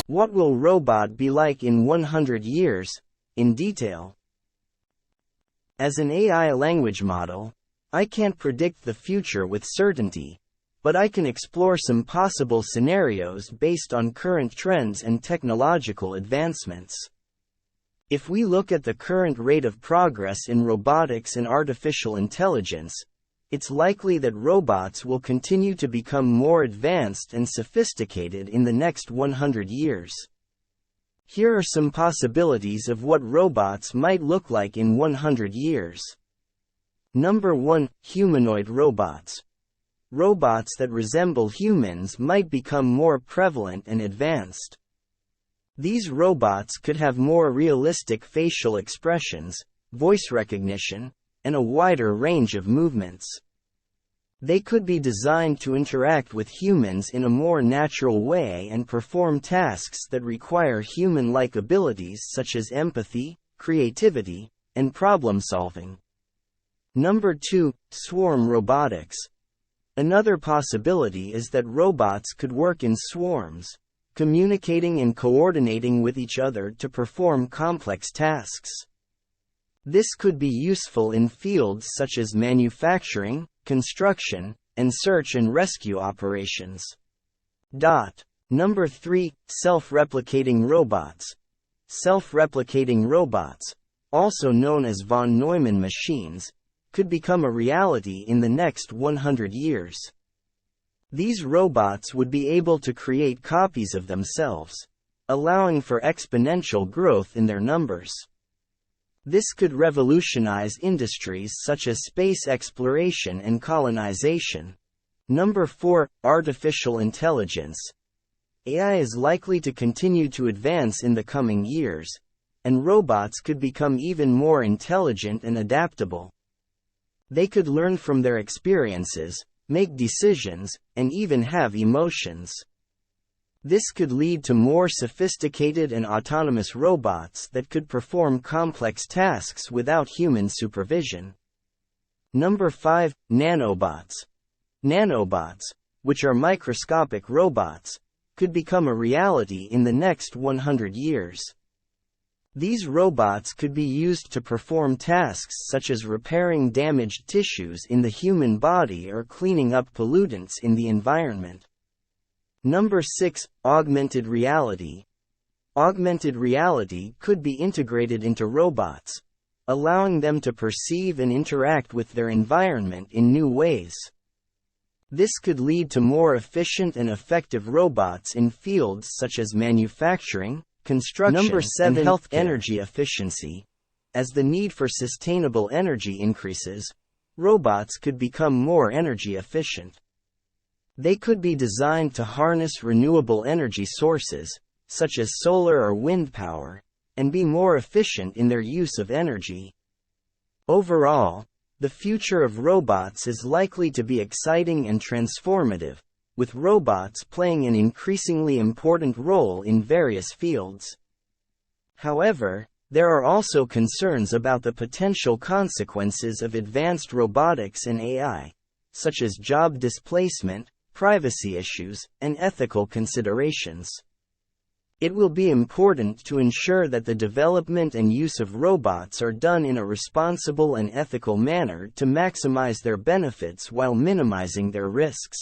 What will robot be like in 100 years, in detail? As an AI language model, I can't predict the future with certainty, but I can explore some possible scenarios based on current trends and technological advancements. If we look at the current rate of progress in robotics and artificial intelligence, it's likely that robots will continue to become more advanced and sophisticated in the next 100 years. Here are some possibilities of what robots might look like in 100 years. Number 1. Humanoid robots. Robots that resemble humans might become more prevalent and advanced. These robots could have more realistic facial expressions, voice recognition, and a wider range of movements. They could be designed to interact with humans in a more natural way and perform tasks that require human-like abilities such as empathy, creativity, and problem-solving. Number 2. Swarm robotics. Another possibility is that robots could work in swarms, communicating and coordinating with each other to perform complex tasks. This could be useful in fields such as manufacturing, construction, and search and rescue operations. Number 3. Self-replicating robots. Self-replicating robots, also known as von Neumann machines, could become a reality in the next 100 years. These robots would be able to create copies of themselves, allowing for exponential growth in their numbers. This could revolutionize industries such as space exploration and colonization. Number 4. Artificial intelligence. AI is likely to continue to advance in the coming years, and robots could become even more intelligent and adaptable. They could learn from their experiences, make decisions, and even have emotions. This could lead to more sophisticated and autonomous robots that could perform complex tasks without human supervision. Number 5. Nanobots. Nanobots, which are microscopic robots, could become a reality in the next 100 years. These robots could be used to perform tasks such as repairing damaged tissues in the human body or cleaning up pollutants in the environment. Number 6. Augmented reality. Augmented reality could be integrated into robots, allowing them to perceive and interact with their environment in new ways. This could lead to more efficient and effective robots in fields such as manufacturing, construction, Number 7. And healthcare. Energy efficiency. As the need for sustainable energy increases, robots could become more energy efficient. They could be designed to harness renewable energy sources, such as solar or wind power, and be more efficient in their use of energy. Overall, the future of robots is likely to be exciting and transformative, with robots playing an increasingly important role in various fields. However, there are also concerns about the potential consequences of advanced robotics and AI, such as job displacement, privacy issues, and ethical considerations. It will be important to ensure that the development and use of robots are done in a responsible and ethical manner to maximize their benefits while minimizing their risks.